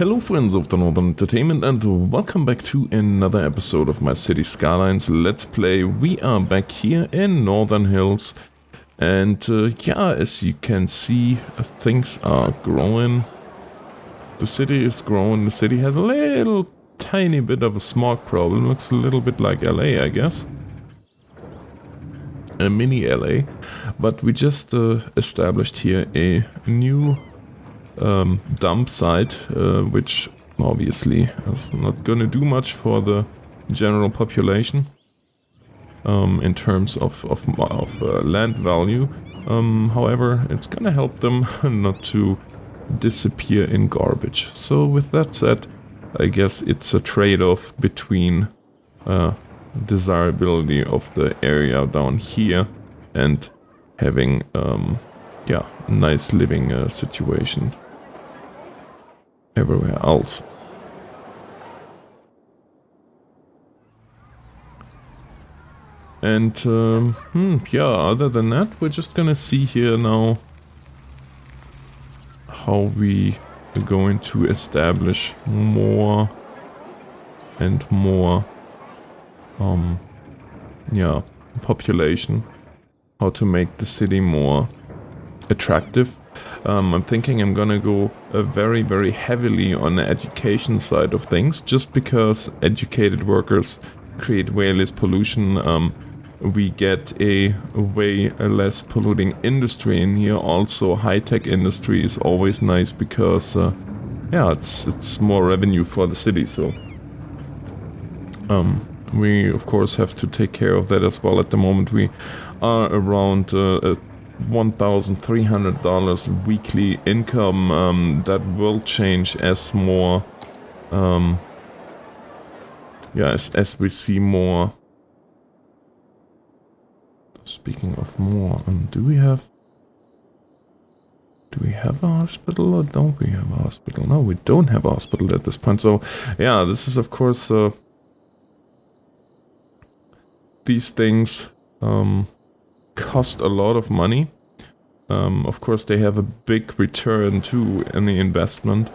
Hello friends of the Northern Entertainment and welcome back to another episode of my City Skylines Let's Play. We are back here in Northern Hills and yeah, as you can see, things are growing. The city is growing. The city has a little tiny bit of a smog problem. Looks a little bit like LA, I guess. A mini LA. But we just established here a new dump site, which obviously is not gonna do much for the general population in terms of land value. However, it's gonna help them not to disappear in garbage. So with that said, I guess it's a trade-off between desirability of the area down here and having yeah, a nice living situation everywhere else. And yeah, other than that, we're just gonna see here now how we are going to establish more and more yeah, population, how to make the city more attractive. I'm thinking I'm gonna go very heavily on the education side of things, just because educated workers create way less pollution. We get a way less polluting industry in here. Also, high-tech industry is always nice because yeah, it's more revenue for the city. So we of course have to take care of that as well. At the moment we are around $1,300 weekly income. That will change as more yeah, as we see more. Speaking of more, do we have a hospital or don't we have a hospital? No, we don't have a hospital at this point. So yeah, this is of course these things cost a lot of money. Of course, they have a big return too in the investment,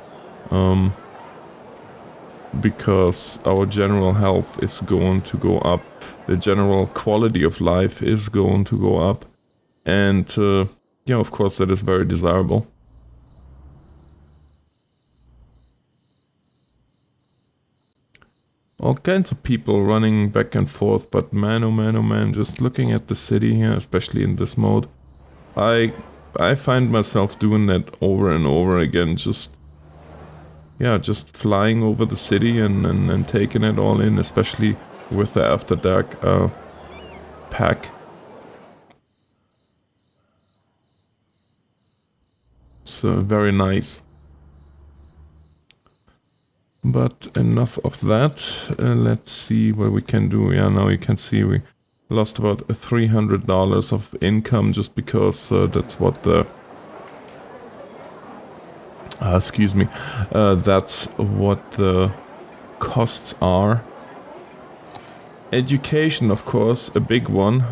because our general health is going to go up, the general quality of life is going to go up, and yeah, of course, that is very desirable. All kinds of people running back and forth, but man, oh man, oh man, just looking at the city here, especially in this mode, I find myself doing that over and over again, just yeah, just flying over the city and taking it all in, especially with the After Dark pack. It's very nice. But enough of that. Let's see what we can do. Yeah, now you can see we lost about $300 of income just because that's what the excuse me, that's what the costs are. Education, of course, a big one.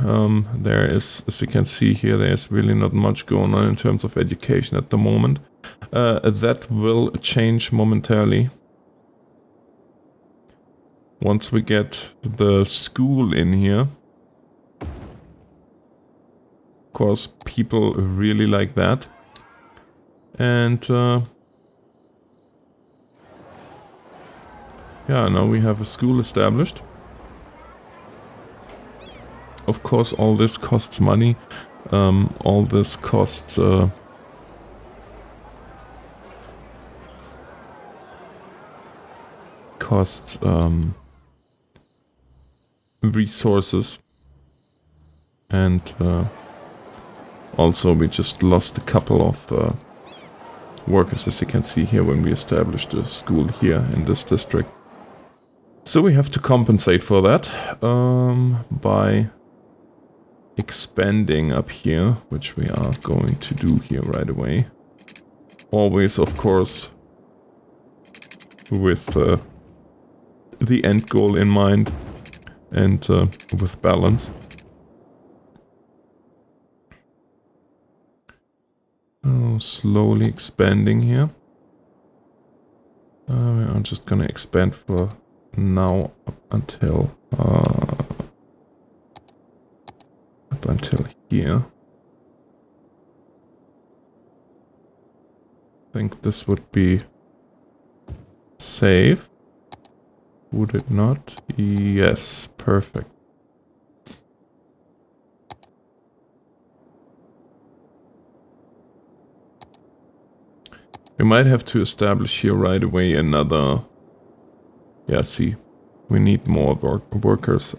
There is, as you can see here, there's really not much going on in terms of education at the moment. That will change momentarily once we get the school in here. Of course, people really like that. And yeah, now we have a school established. Of course, all this costs money. All this costs resources, and also we just lost a couple of workers, as you can see here, when we established a school here in this district. So we have to compensate for that by expanding up here, which we are going to do here right away. Always, of course, with the end goal in mind and with balance. Oh, slowly expanding here. I'm just gonna expand for now up until here. I think this would be safe. Would it not? Yes, perfect. We might have to establish here right away another... Yeah, see, we need more workers.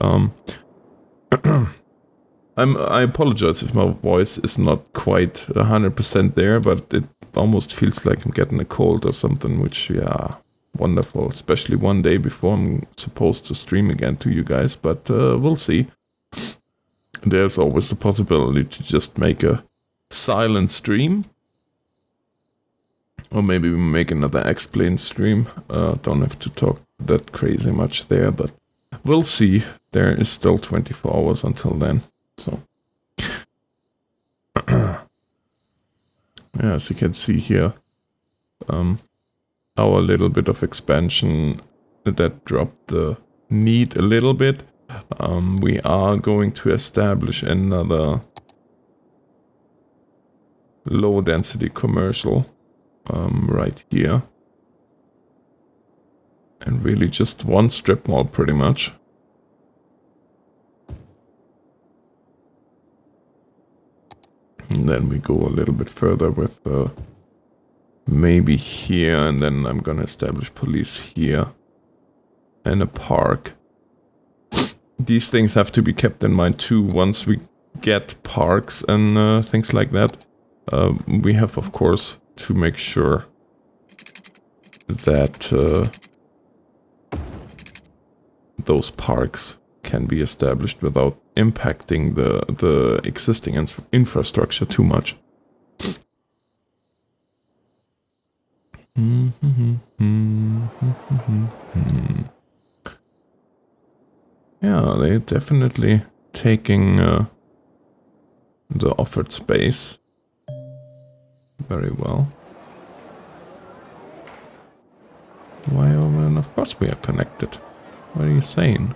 I apologize if my voice is not quite 100% there, but it almost feels like I'm getting a cold or something, which, yeah, wonderful. Especially one day before I'm supposed to stream again to you guys, but we'll see. There's always the possibility to just make a silent stream. Or maybe we make another X-Plane stream. Don't have to talk that crazy much there, but we'll see. There is still 24 hours until then. So, yeah, as you can see here, our little bit of expansion that dropped the need a little bit. We are going to establish another low density commercial right here. And really just one strip mall pretty much. And then we go a little bit further with maybe here, and then I'm gonna establish police here and a park. These things have to be kept in mind too. Once we get parks and things like that, we have of course to make sure that those parks can be established without impacting the existing infrastructure too much. Yeah, they're definitely taking the offered space very well. Why, and of course we are connected. What are you saying?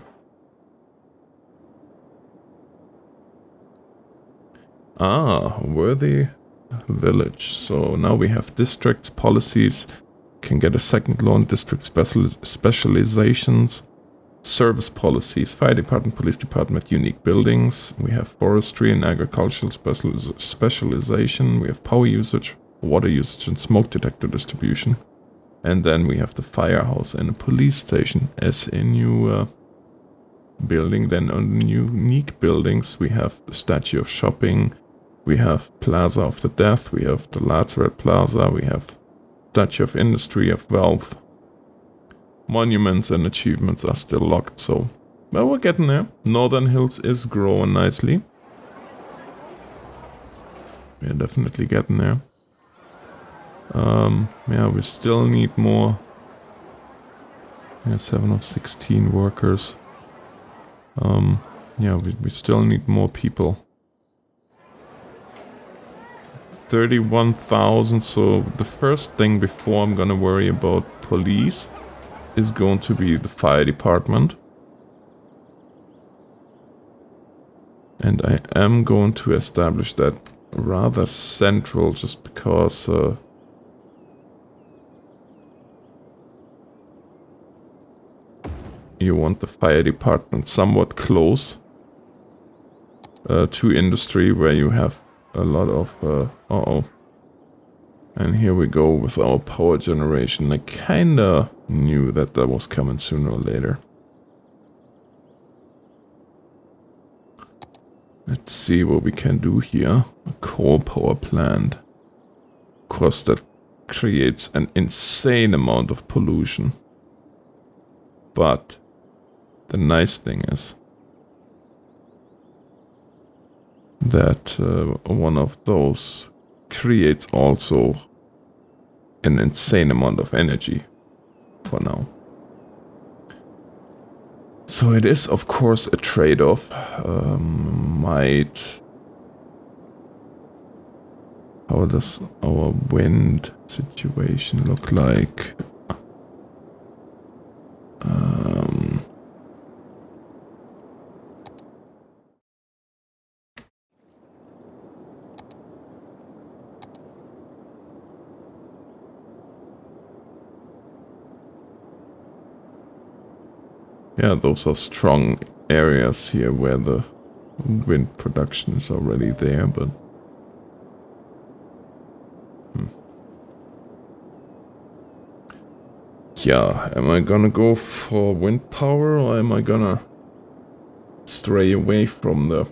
Ah, worthy village. So now we have districts, policies, can get a second loan, district specializations, service policies, fire department, police department, unique buildings. We have forestry and agricultural specialization. We have power usage, water usage, and smoke detector distribution. And then we have the firehouse and a police station as a new building. Then on unique buildings, we have the Statue of Shopping, we have Plaza of the Death, we have the Lazarette Plaza, we have Statue of Industry, of Wealth. Monuments and achievements are still locked, so well, we're getting there. Northern Hills is growing nicely. We're definitely getting there. Yeah, we still need more. Yeah, 7 of 16 workers. Yeah, we still need more people. 31,000, so the first thing before I'm gonna worry about police is going to be the fire department. And I am going to establish that rather central just because you want the fire department somewhat close to industry where you have a lot of and here we go with our power generation. I kinda knew that was coming sooner or later. Let's see what we can do here. A coal power plant. Of course, that creates an insane amount of pollution. But the nice thing is that one of those creates also an insane amount of energy for now. So it is of course a trade-off. How does our wind situation look like? Yeah, those are strong areas here where the wind production is already there, but yeah, am I gonna go for wind power or am I gonna stray away from the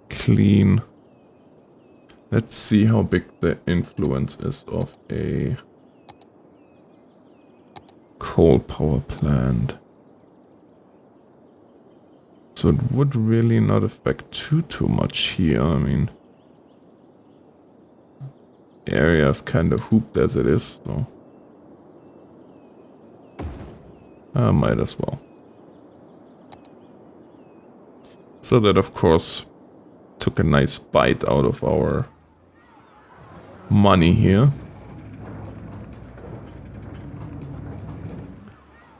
clean? Let's see how big the influence is of a coal power plant. So it would really not affect too much here. I mean, the area is kind of hooped as it is, so I might as well. So that, of course, took a nice bite out of our money here.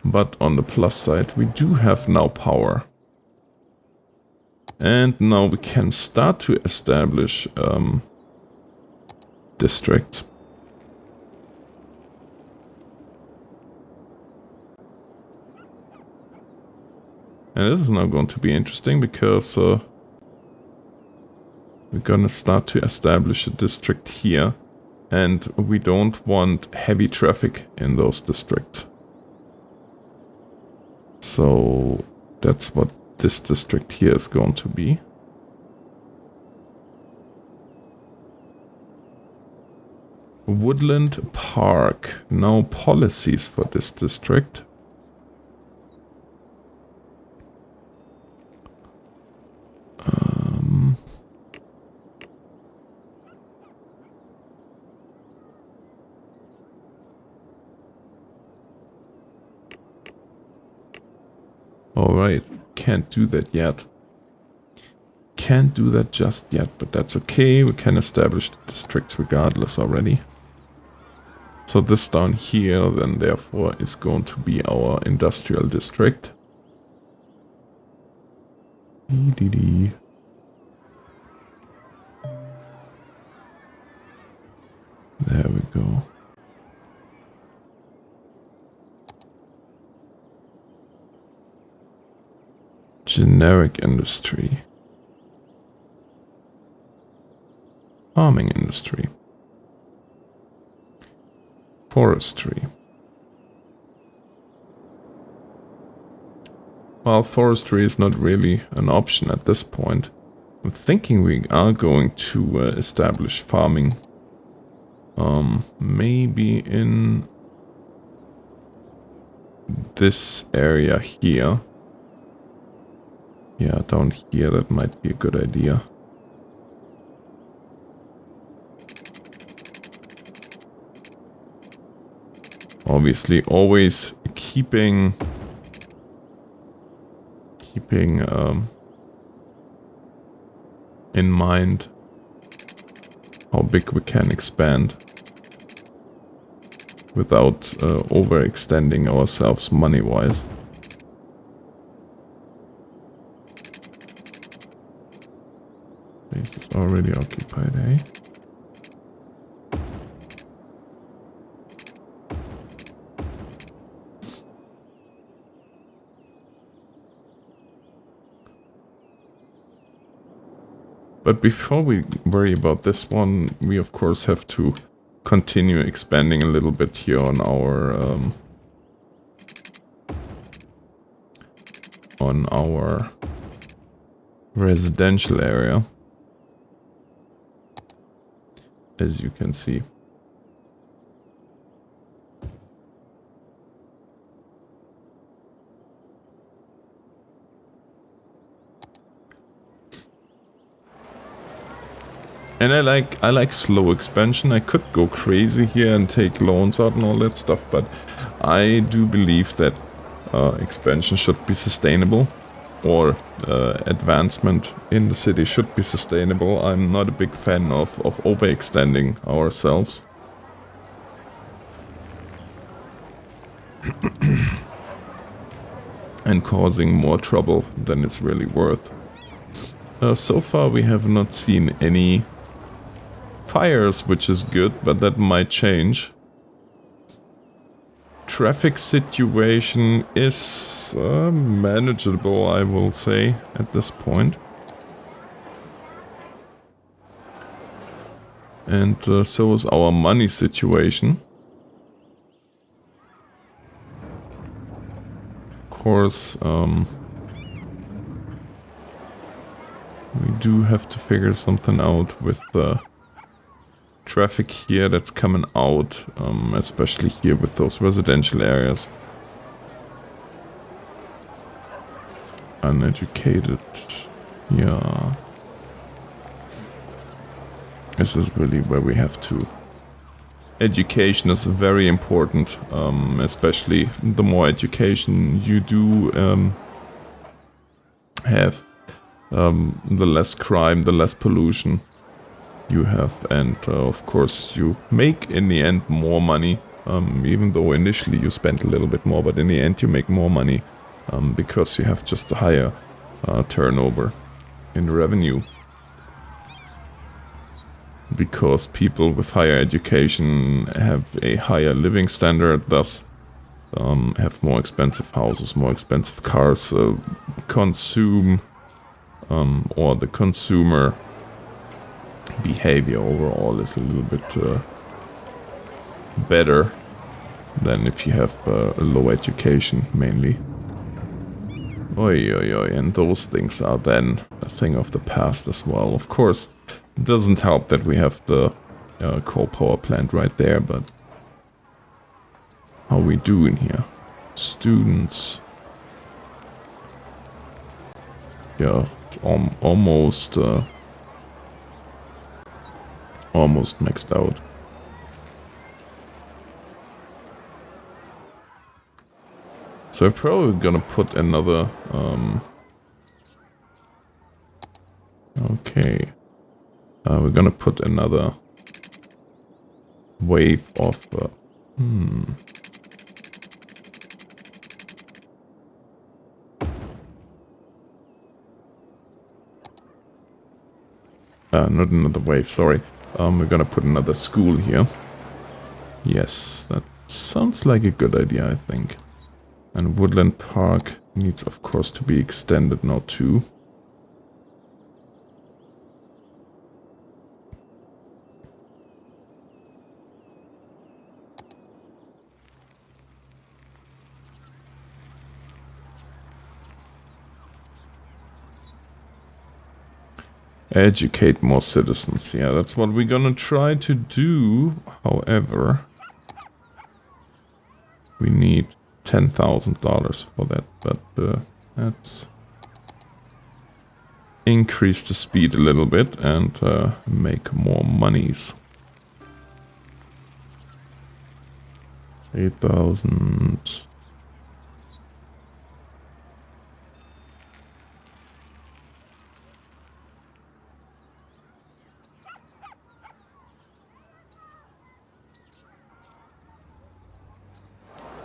But on the plus side, we do have now power. And now we can start to establish districts. And this is now going to be interesting because we're gonna start to establish a district here. And we don't want heavy traffic in those districts. So that's what this district here is going to be. Woodland Park. No policies for this district. Alright, can't do that yet. Can't do that just yet, but that's okay. We can establish the districts regardless already. So this down here then therefore is going to be our industrial district. There we go. Generic industry. Farming industry. Forestry. Well, forestry is not really an option at this point. I'm thinking we are going to establish farming. Maybe in this area here. Yeah, down here, that might be a good idea. Obviously, always keeping in mind how big we can expand without overextending ourselves money-wise. This is already occupied, eh? But before we worry about this one, we of course have to continue expanding a little bit here on our residential area, as you can see. And I like slow expansion. I could go crazy here and take loans out and all that stuff, but I do believe that expansion should be sustainable. or advancement in the city should be sustainable. I'm not a big fan of overextending ourselves. And causing more trouble than it's really worth. So far we have not seen any fires, which is good, but that might change. Traffic situation is manageable, I will say, at this point. And so is our money situation. Of course, we do have to figure something out with the traffic here that's coming out, especially here with those residential areas. Uneducated, yeah. This is really where we have to. Education is very important, especially the more education you do have, the less crime, the less pollution you have, and of course you make in the end more money, even though initially you spend a little bit more, but in the end you make more money because you have just a higher turnover in revenue. Because people with higher education have a higher living standard, thus have more expensive houses, more expensive cars, consume, or the consumer behavior overall is a little bit better than if you have a low education, mainly. Oi, oi, oi, and those things are then a thing of the past as well. Of course, it doesn't help that we have the coal power plant right there, but how we doing here? Students. Yeah, it's almost maxed out. So I'm probably gonna put another okay. We're gonna put another wave of not another wave, sorry. We're gonna put another school here. Yes, that sounds like a good idea, I think. And Woodland Park needs, of course, to be extended now too. Educate more citizens. Yeah, that's what we're gonna try to do. However, we need $10,000 for that, but let's increase the speed a little bit and make more monies. 8,000.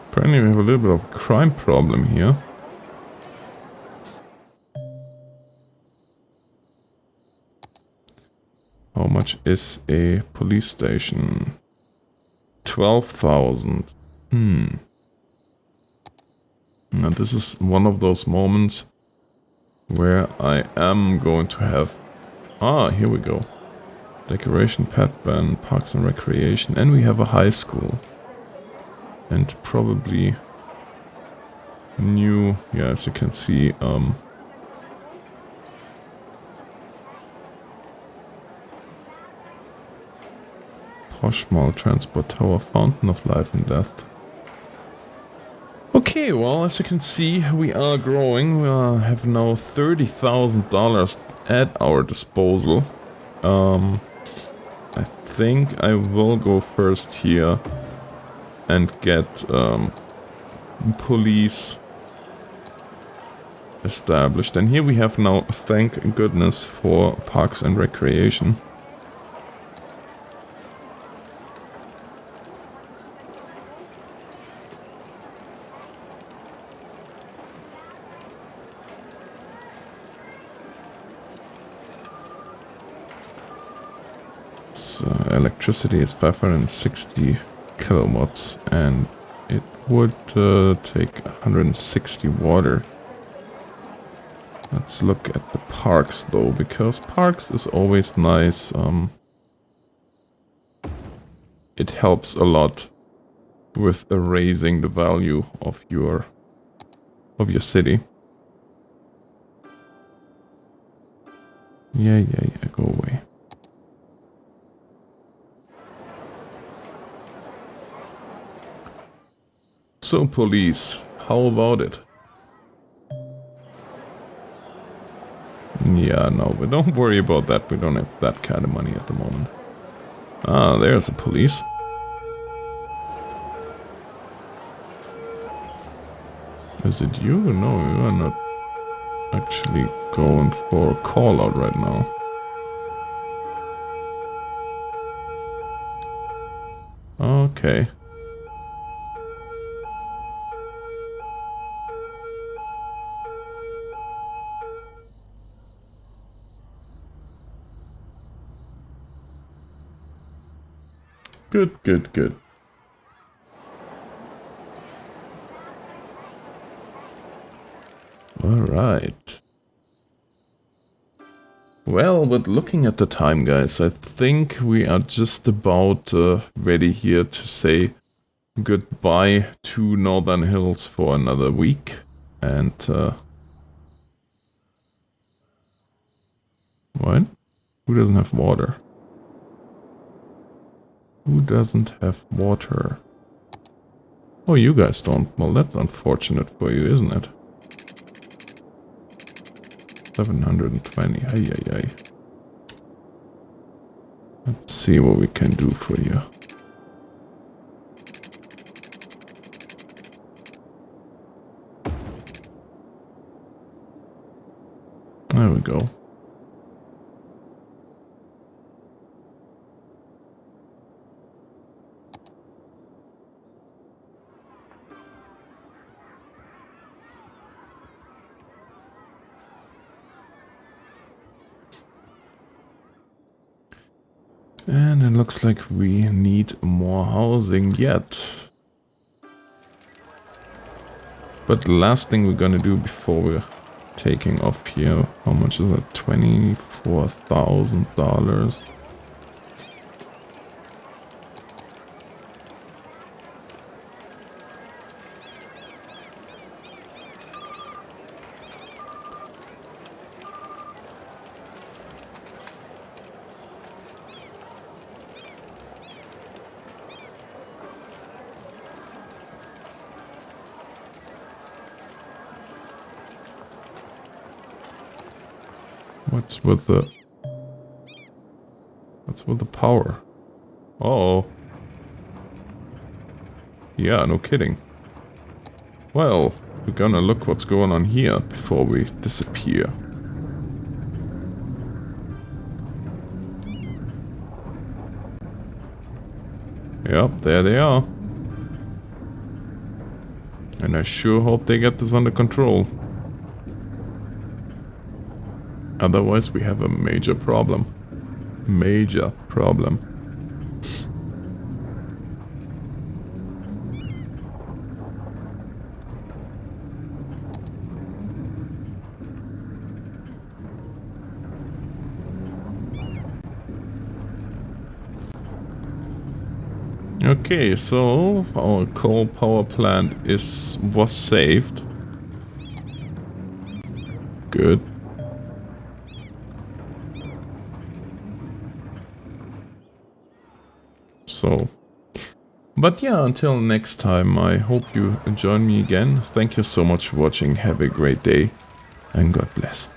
Apparently we have a little bit of a crime problem here. How much is a police station? 12,000. Now this is one of those moments where I am going to have... Ah, here we go. Decoration, pet ban, parks and recreation, and we have a high school. And probably new, yeah, as you can see, Poshmal Transport Tower, Fountain of Life and Death. Okay, well, as you can see, we are growing. We have now $30,000 at our disposal. I think I will go first here and get police established. And here we have now, thank goodness, for parks and recreation. Electricity is 560 kilowatts, and it would take 160 water. Let's look at the parks though, because parks is always nice. It helps a lot with raising the value of your city. Yeah, go away. So, police, how about it? Yeah, no, but don't worry about that. We don't have that kind of money at the moment. Ah, there's the police. Is it you? No, you are not actually going for a call out right now. Okay. Good. Alright. Well, but looking at the time, guys, I think we are just about ready here to say goodbye to Northern Hills for another week. And, what? Who doesn't have water? Who doesn't have water? Oh, you guys don't. Well, that's unfortunate for you, isn't it? 720. Ay. Let's see what we can do for you. There we go. And it looks like we need more housing yet. But the last thing we're gonna do before we're taking off here, how much is that? $24,000. What's with the power? Uh-oh. Yeah, no kidding. Well, we're gonna look what's going on here before we disappear. Yep, there they are. And I sure hope they get this under control. Otherwise, we have a major problem. Major problem. Okay, so our coal power plant was saved. Good. So, but yeah, until next time, I hope you join me again. Thank you so much for watching. Have a great day, and God bless.